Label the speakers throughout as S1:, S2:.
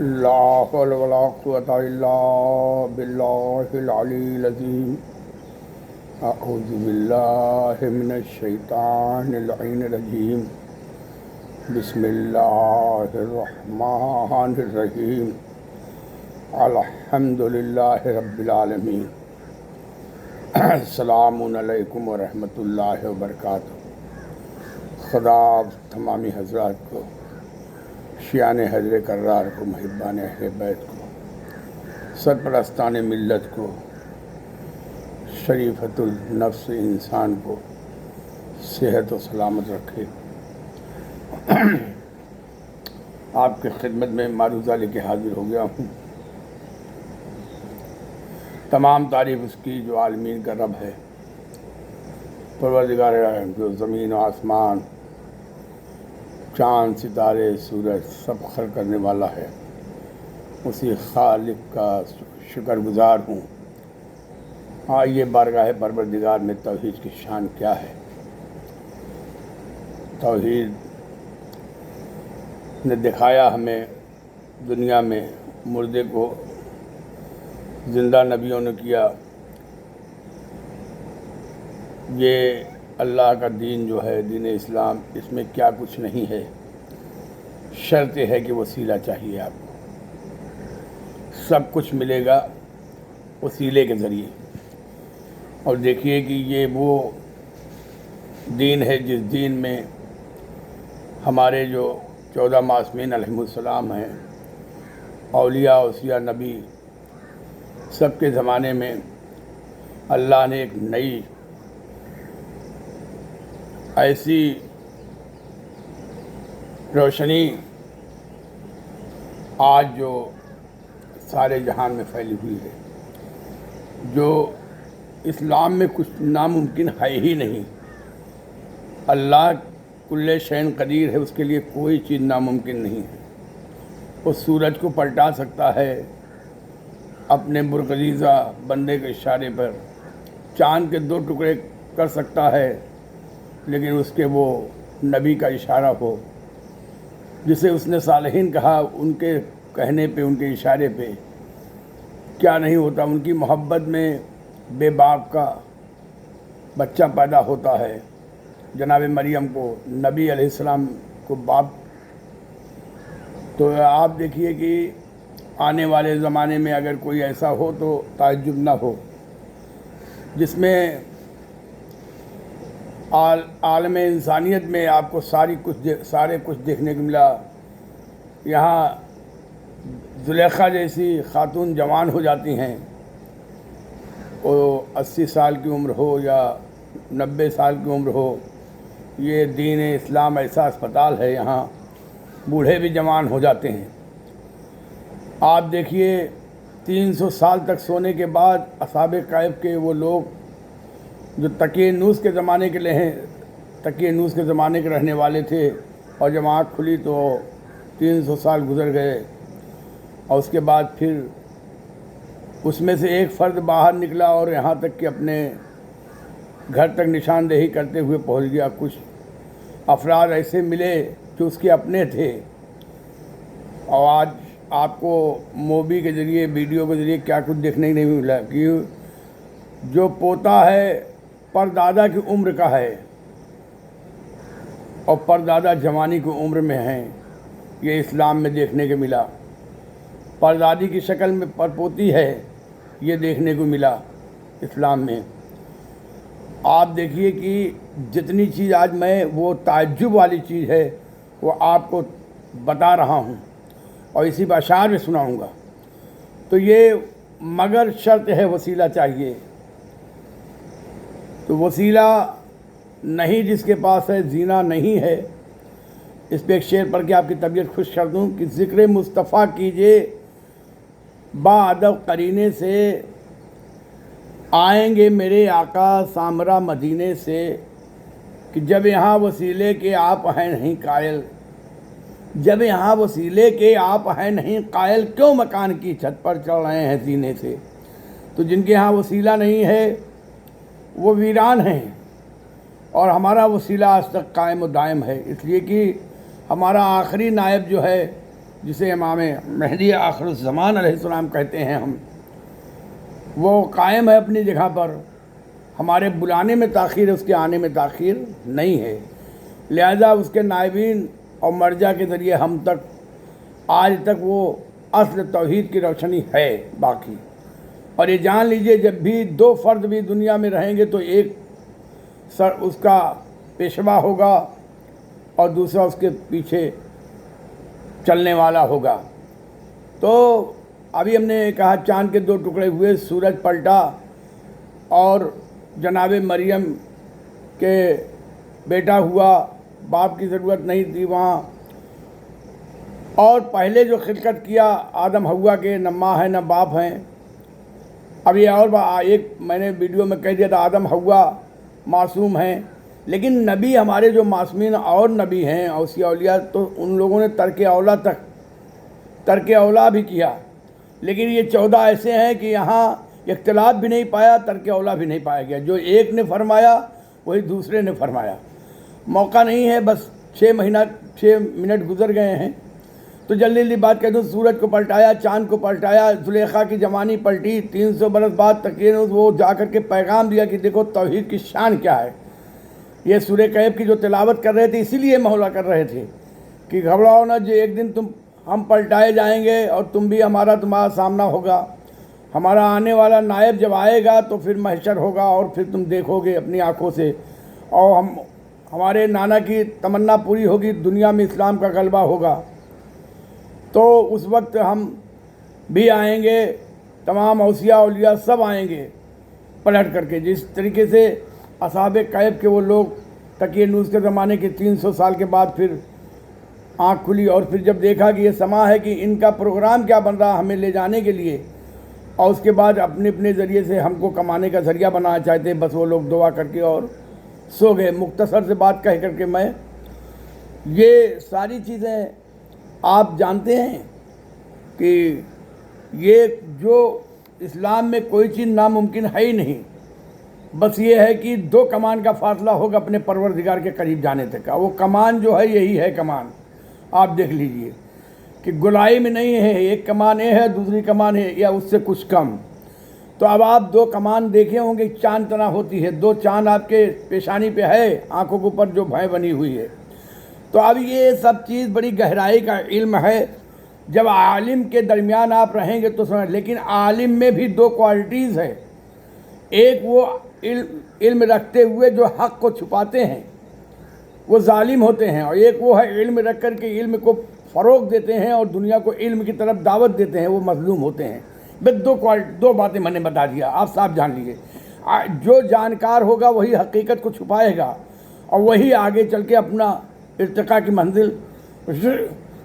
S1: لا حول ولا قوة إلا بالله العلي العظيم. أعوذ بالله من الشيطان اللعين الرجيم. بسم الله الرحمن الرحيم. الحمد لله رب العالمين. السلام علیکم ورحمۃ اللہ وبرکاتہ. خدا تمامی حضرات کو، شیعان حضر کرار کو، محبان اہل بیت کو، سرپرستان ملت کو، شریفت النفس انسان کو صحت و سلامت رکھے. آپ کی خدمت میں معروضہ لے کے حاضر ہو گیا ہوں. تمام تعریف اس کی جو عالمین کا رب ہے، پروردگار جو زمین و آسمان، چاند، ستارے، سورج سب خلق کرنے والا ہے. اسی خالق کا شکر گزار ہوں. آئیے بارگاہ پروردگار میں توحید کی شان کیا ہے. توحید نے دکھایا ہمیں دنیا میں، مردے کو زندہ نبیوں نے کیا. یہ اللہ کا دین جو ہے، دین اسلام، اس میں کیا کچھ نہیں ہے. شرط ہے کہ وسیلہ چاہیے. آپ کو سب کچھ ملے گا وسیلے کے ذریعے. اور دیکھیے کہ یہ وہ دین ہے جس دین میں ہمارے جو 14 معصومین علیہم السلام ہیں، اولیاء، اوصیاء، نبی، سب کے زمانے میں اللہ نے ایک نئی ایسی روشنی آج جو سارے جہان میں پھیلی ہوئی ہے، جو اسلام میں کچھ ناممکن ہے ہی نہیں. اللہ کل شیء قدیر ہے، اس کے لیے کوئی چیز ناممکن نہیں ہے. وہ سورج کو پلٹا سکتا ہے اپنے برگزیدہ بندے کے اشارے پر، چاند کے 2 ٹکڑے کر سکتا ہے، لیکن اس کے وہ نبی کا اشارہ ہو، جسے اس نے صالحین کہا، ان کے کہنے پہ، ان کے اشارے پہ کیا نہیں ہوتا. ان کی محبت میں بے باپ کا بچہ پیدا ہوتا ہے. جناب مریم کو، نبی علیہ السلام کو باپ. تو آپ دیکھیے کہ آنے والے زمانے میں اگر کوئی ایسا ہو تو تعجب نہ ہو، جس میں عالم انسانیت میں آپ کو سارے کچھ دیکھنے کو ملا. یہاں زلیخا جیسی خاتون جوان ہو جاتی ہیں، وہ 80 سال کی عمر ہو یا 90 سال کی عمر ہو. یہ دین اسلام ایسا اسپتال ہے، یہاں بوڑھے بھی جوان ہو جاتے ہیں. آپ دیکھیے 300 سال تک سونے کے بعد اصحاب کہف کے وہ لوگ جو تکیہ نوس کے زمانے کے لے ہیں، تکیہ نوس کے زمانے کے رہنے والے تھے، اور جب آنکھ کھلی تو 300 سال گزر گئے. اور اس کے بعد پھر اس میں سے ایک فرد باہر نکلا اور یہاں تک کہ اپنے گھر تک نشاندہی کرتے ہوئے پہنچ گیا. کچھ افراد ایسے ملے جو اس کے اپنے تھے. اور آج آپ کو موبی کے ذریعے، ویڈیو کے ذریعے کیا کچھ دیکھنے ہی نہیں ملا کہ جو پوتا ہے پردادا کی عمر کا ہے اور پردادا جوانی کی عمر میں ہیں. یہ اسلام میں دیکھنے کو ملا. پردادی کی شکل میں پرپوتی ہے، یہ دیکھنے کو ملا اسلام میں. آپ دیکھیے کہ جتنی چیز آج میں وہ تعجب والی چیز ہے وہ آپ کو بتا رہا ہوں اور اسی باشعار میں سناؤں گا. تو یہ مگر شرط ہے وسیلہ چاہیے. تو وسیلہ نہیں جس کے پاس ہے، زینہ نہیں ہے. اس پہ ایک شعر پڑھ کے آپ کی طبیعت خوش کر دوں کہ ذکر مصطفیٰ کیجئے با ادب قرینے سے، آئیں گے میرے آقا سامرا مدینے سے. کہ جب یہاں وسیلے کے آپ ہیں نہیں قائل، جب یہاں وسیلے کے آپ ہیں نہیں قائل، کیوں مکان کی چھت پر چڑھ رہے ہیں سینے سے. تو جن کے ہاں وسیلہ نہیں ہے وہ ویران ہیں، اور ہمارا وسیلہ آج تک قائم و دائم ہے. اس لیے کہ ہمارا آخری نائب جو ہے جسے امام مہدی آخر الزمان علیہ السلام کہتے ہیں ہم، وہ قائم ہے اپنی جگہ پر. ہمارے بلانے میں تاخیر ہے، اس کے آنے میں تاخیر نہیں ہے. لہذا اس کے نائبین اور مرجع کے ذریعے ہم تک آج تک وہ اصل توحید کی روشنی ہے باقی. اور یہ جان لیجئے جب بھی دو فرد بھی دنیا میں رہیں گے تو ایک سر اس کا پیشوا ہوگا اور دوسرا اس کے پیچھے چلنے والا ہوگا. تو ابھی ہم نے کہا چاند کے دو ٹکڑے ہوئے، سورج پلٹا اور جناب مریم کے بیٹا ہوا، باپ کی ضرورت نہیں تھی وہاں. اور پہلے جو خلقت کیا آدم حوا کے، نہ ماں ہے نہ باپ ہیں. اب یہ اور ایک میں نے ویڈیو میں کہہ دیا تھا آدم حوا معصوم ہیں، لیکن نبی ہمارے جو معصومین اور نبی ہیں اوصیاء اولیاء، تو ان لوگوں نے ترک اولا بھی کیا. لیکن یہ 14 ایسے ہیں کہ یہاں اختلاف بھی نہیں پایا، ترک اولا بھی نہیں پایا گیا. جو ایک نے فرمایا وہی دوسرے نے فرمایا. موقع نہیں ہے، بس 6 منٹ گزر گئے ہیں تو جلدی جلدی بات کہہ دوں. سورج کو پلٹایا، چاند کو پلٹایا، زلیخا کی جوانی پلٹی. 300 برس بعد تقریباً وہ جا کر کے پیغام دیا کہ دیکھو توحید کی شان کیا ہے. یہ سورہ کہف کی جو تلاوت کر رہے تھے اسی لیے مولا کر رہے تھے کہ گھبراؤ نہ، جو ایک دن ہم پلٹائے جائیں گے اور تم بھی تمہارا سامنا ہوگا. ہمارا آنے والا نائب جب آئے گا تو پھر محشر ہوگا اور پھر تم دیکھو گے اپنی آنکھوں سے. اور ہمارے نانا کی تمنا پوری ہوگی، دنیا میں اسلام کا غلبہ ہوگا. تو اس وقت ہم بھی آئیں گے، تمام اوصیاء اولیاء سب آئیں گے پلٹ کر کے. جس طریقے سے اصحاب کہف کے وہ لوگ تقیہ نوس کے زمانے کے 300 سال کے بعد پھر آنکھ کھلی اور پھر جب دیکھا کہ یہ سما ہے کہ ان کا پروگرام کیا بن رہا ہمیں لے جانے کے لیے، اور اس کے بعد اپنے اپنے ذریعے سے ہم کو کمانے کا ذریعہ بنانا چاہتے، بس وہ لوگ دعا کر کے اور سو گئے. مختصر سے بات کہہ کر کے میں یہ ساری چیزیں آپ جانتے ہیں کہ یہ جو اسلام میں کوئی چیز ناممکن ہے ہی نہیں. بس یہ ہے کہ 2 کمان کا فاصلہ ہوگا اپنے پروردگار کے قریب جانے تک کا. وہ کمان جو ہے یہی ہے کمان. آپ دیکھ لیجئے کہ گلائی میں نہیں ہے، ایک کمان یہ ہے، دوسری کمان ہے یا اس سے کچھ کم. تو اب آپ 2 کمان دیکھے ہوں گے، چاند تنا ہوتی ہے، 2 چاند آپ کے پیشانی پہ ہے، آنکھوں کے اوپر جو بھیں بنی ہوئی ہے. تو اب یہ سب چیز بڑی گہرائی کا علم ہے. جب عالم کے درمیان آپ رہیں گے تو سمجھ. لیکن عالم میں بھی 2 کوالٹیز ہے. ایک وہ علم رکھتے ہوئے جو حق کو چھپاتے ہیں وہ ظالم ہوتے ہیں، اور ایک وہ ہے علم رکھ کر کے علم کو فروغ دیتے ہیں اور دنیا کو علم کی طرف دعوت دیتے ہیں، وہ مظلوم ہوتے ہیں. بس 2 باتیں میں نے بتا دیا، آپ صاحب جان لیجیے. جو جانکار ہوگا وہی حقیقت کو چھپائے گا اور وہی آگے چل کے اپنا ارتقاء کی منزل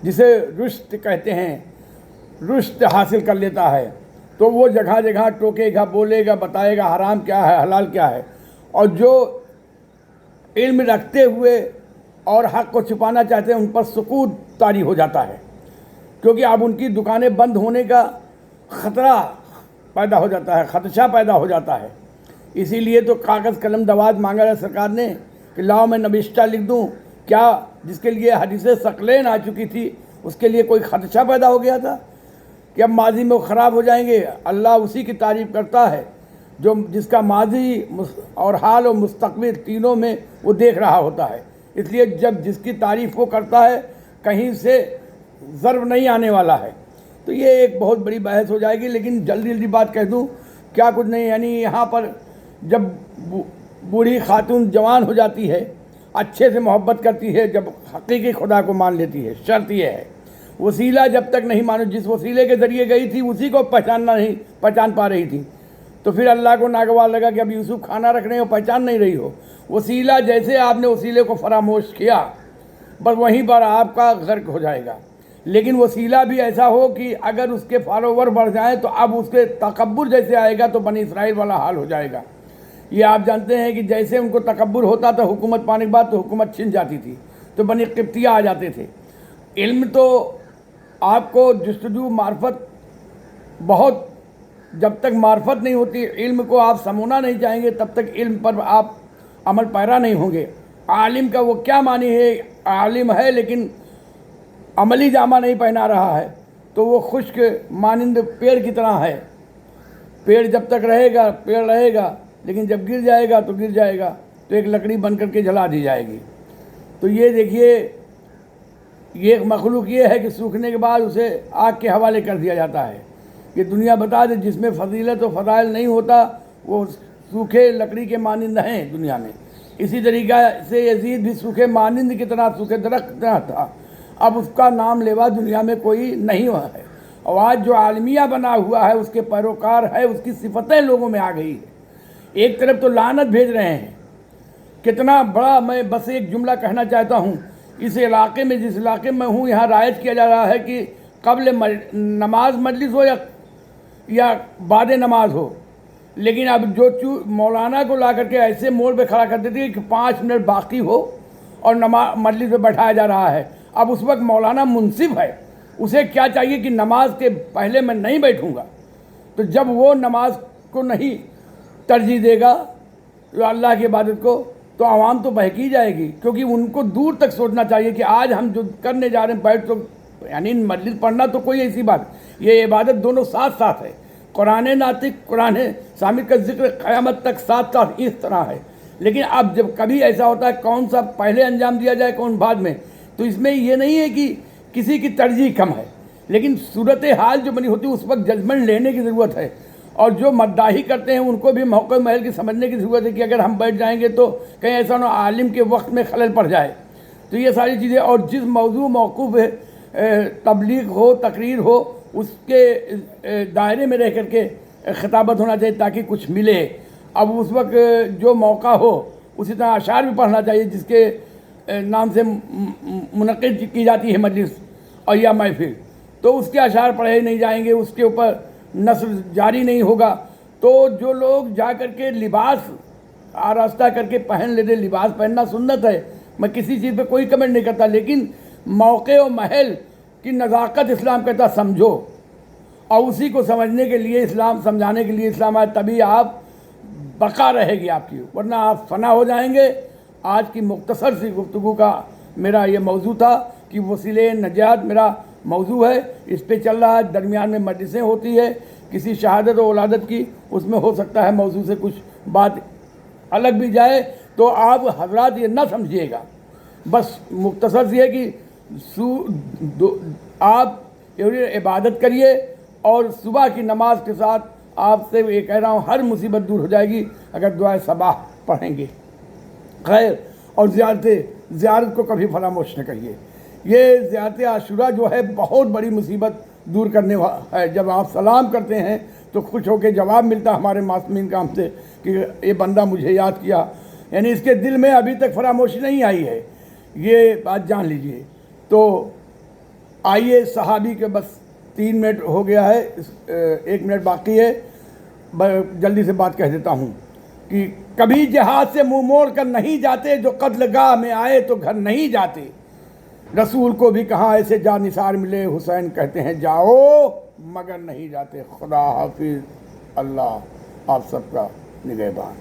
S1: جسے رشد کہتے ہیں، رشد حاصل کر لیتا ہے. تو وہ جگہ جگہ ٹوکے گا، بولے گا، بتائے گا حرام کیا ہے حلال کیا ہے. اور جو علم رکھتے ہوئے اور حق کو چھپانا چاہتے ہیں ان پر سقوط طاری ہو جاتا ہے، کیونکہ اب ان کی دکانیں بند ہونے کا خطرہ پیدا ہو جاتا ہے، خدشہ پیدا ہو جاتا ہے. اسی لیے تو کاغذ قلم دوات مانگا ہے سرکار نے کہ لاؤ میں نبشتہ لکھ دوں. کیا جس کے لیے حدیث ثقلین آ چکی تھی اس کے لیے کوئی خدشہ پیدا ہو گیا تھا کہ اب ماضی میں وہ خراب ہو جائیں گے؟ اللہ اسی کی تعریف کرتا ہے جس کا ماضی اور حال اور مستقبل تینوں میں وہ دیکھ رہا ہوتا ہے. اس لیے جب جس کی تعریف وہ کرتا ہے کہیں سے ضرب نہیں آنے والا ہے. تو یہ ایک بہت بڑی بحث ہو جائے گی، لیکن جلدی جلدی بات کہہ دوں کیا کچھ نہیں. یعنی یہاں پر جب بوڑھی خاتون جوان ہو جاتی ہے، اچھے سے محبت کرتی ہے، جب حقیقی خدا کو مان لیتی ہے، شرط یہ ہے وسیلہ جب تک نہیں مانو، جس وسیلے کے ذریعے گئی تھی اسی کو پہچان پا رہی تھی. تو پھر اللہ کو ناگوار لگا کہ اب یوسف کھانا رکھ رہے ہو، پہچان نہیں رہی ہو. وسیلہ جیسے آپ نے وسیلے کو فراموش کیا بس وہیں پر آپ کا غرق ہو جائے گا. لیکن وسیلہ بھی ایسا ہو کہ اگر اس کے فالوور بڑھ جائیں تو اب اس کے تکبر جیسے آئے گا تو بنی اسرائیل والا حال ہو جائے گا. یہ آپ جانتے ہیں کہ جیسے ان کو تکبر ہوتا تھا حکومت پانے کے بعد تو حکومت چھن جاتی تھی، تو بنی قبطیہ آ جاتے تھے. علم تو آپ کو جستجو معرفت بہت، جب تک معرفت نہیں ہوتی علم کو آپ سمونا نہیں چاہیں گے تب تک علم پر آپ عمل پیرا نہیں ہوں گے. عالم کا وہ کیا معنی ہے؟ عالم ہے لیکن عملی جامہ نہیں پہنا رہا ہے تو وہ خشک مانند پیڑ کی طرح ہے. پیڑ جب تک رہے گا پیڑ رہے گا، لیکن جب گر جائے گا تو گر جائے گا، تو ایک لکڑی بن کر کے جلا دی جائے گی. تو یہ دیکھیے، یہ ایک مخلوق یہ ہے کہ سوکھنے کے بعد اسے آگ کے حوالے کر دیا جاتا ہے. یہ دنیا بتا دے جس میں فضیلت و فضائل نہیں ہوتا وہ سوکھے لکڑی کے مانند ہیں دنیا میں. اسی طریقہ سے یزید بھی سوکھے مانند کی طرح، سوکھے درخت کی طرح تھا. اب اس کا نام لیوا دنیا میں کوئی نہیں ہوا ہے. اور آج جو عالمیہ بنا ہوا ہے، اس کے پیروکار ہے، اس کی صفتیں لوگوں میں آ گئی ہے. ایک طرف تو لعنت بھیج رہے ہیں. کتنا بڑا، میں بس ایک جملہ کہنا چاہتا ہوں. اس علاقے میں، جس علاقے میں ہوں، یہاں رائج کیا جا رہا ہے کہ قبل نماز مجلس ہو یا بعد نماز ہو. لیکن اب جو مولانا کو لا کر کے ایسے موڑ پہ کھڑا کر دیتی ہے کہ 5 منٹ باقی ہو اور نماز مجلس پہ بیٹھایا جا رہا ہے. اب اس وقت مولانا منصف ہے، اسے کیا چاہیے کہ نماز کے پہلے میں نہیں بیٹھوں گا. تو جب وہ نماز کو نہیں ترجیح دے گا اللہ کی عبادت کو، تو عوام تو بہکی جائے گی. کیونکہ ان کو دور تک سوچنا چاہیے کہ آج ہم جو کرنے جا رہے ہیں بیٹھ تو، یعنی مجلس پڑھنا تو کوئی ایسی بات، یہ عبادت دونوں ساتھ ساتھ ہے. قرآن ناطق، قرآن صامت کا ذکر قیامت تک ساتھ ساتھ اس طرح ہے. لیکن اب جب کبھی ایسا ہوتا ہے کون سا پہلے انجام دیا جائے کون بعد میں، تو اس میں یہ نہیں ہے کہ کسی کی ترجیح کم ہے، لیکن صورتحال جو بنی ہوتی ہے اس وقت ججمنٹ لینے کی ضرورت ہے. اور جو مداحی کرتے ہیں ان کو بھی موقع محل کی سمجھنے کی ضرورت ہے کہ اگر ہم بیٹھ جائیں گے تو کہیں ایسا نہ عالم کے وقت میں خلل پڑ جائے. تو یہ ساری چیزیں، اور جس موضوع موقوف تبلیغ ہو، تقریر ہو، اس کے دائرے میں رہ کر کے خطابت ہونا چاہیے تاکہ کچھ ملے. اب اس وقت جو موقع ہو اسی طرح اشعار بھی پڑھنا چاہیے جس کے نام سے منعقد کی جاتی ہے مجلس اور یا محفل. تو اس کے اشعار پڑھے نہیں جائیں گے، اس کے اوپر نثر جاری نہیں ہوگا. تو جو لوگ جا کر کے لباس آراستہ کر کے پہن لیتے، لباس پہننا سنت ہے، میں کسی چیز پہ کوئی کمنٹ نہیں کرتا، لیکن موقع و محل کی نزاکت اسلام کہتا سمجھو. اور اسی کو سمجھنے کے لیے اسلام، سمجھانے کے لیے اسلام آئے، تبھی آپ بقا رہے گی آپ کی، ورنہ آپ فنا ہو جائیں گے. آج کی مختصر سی گفتگو کا میرا یہ موضوع تھا کہ وسیلے نجات میرا موضوع ہے، اس پہ چل رہا ہے. درمیان میں مجلسیں ہوتی ہے کسی شہادت و ولادت کی، اس میں ہو سکتا ہے موضوع سے کچھ بات الگ بھی جائے، تو آپ حضرات یہ نہ سمجھیے گا. بس مختصر سی ہے کہ آپ عبادت کریے، اور صبح کی نماز کے ساتھ آپ سے یہ کہہ رہا ہوں ہر مصیبت دور ہو جائے گی اگر دعائے صباح پڑھیں گے. خیر، اور زیارت کو کبھی فراموش نہ کریے. یہ زیارت عاشورہ جو ہے بہت بڑی مصیبت دور کرنے والا ہے. جب آپ سلام کرتے ہیں تو خوش ہو کے جواب ملتا ہمارے معصومین کا ہم سے کہ یہ بندہ مجھے یاد کیا، یعنی اس کے دل میں ابھی تک فراموشی نہیں آئی ہے. یہ بات جان لیجئے. تو آئیے صحابی کے، بس 3 منٹ ہو گیا ہے، 1 منٹ باقی ہے، جلدی سے بات کہہ دیتا ہوں کہ کبھی جہاد سے منہ موڑ کر نہیں جاتے، جو قتل گاہ میں آئے تو گھر نہیں جاتے. رسول کو بھی کہاں ایسے جا نثار ملے، حسین کہتے ہیں جاؤ مگر نہیں جاتے. خدا حافظ. اللہ آپ سب کا نگہبان.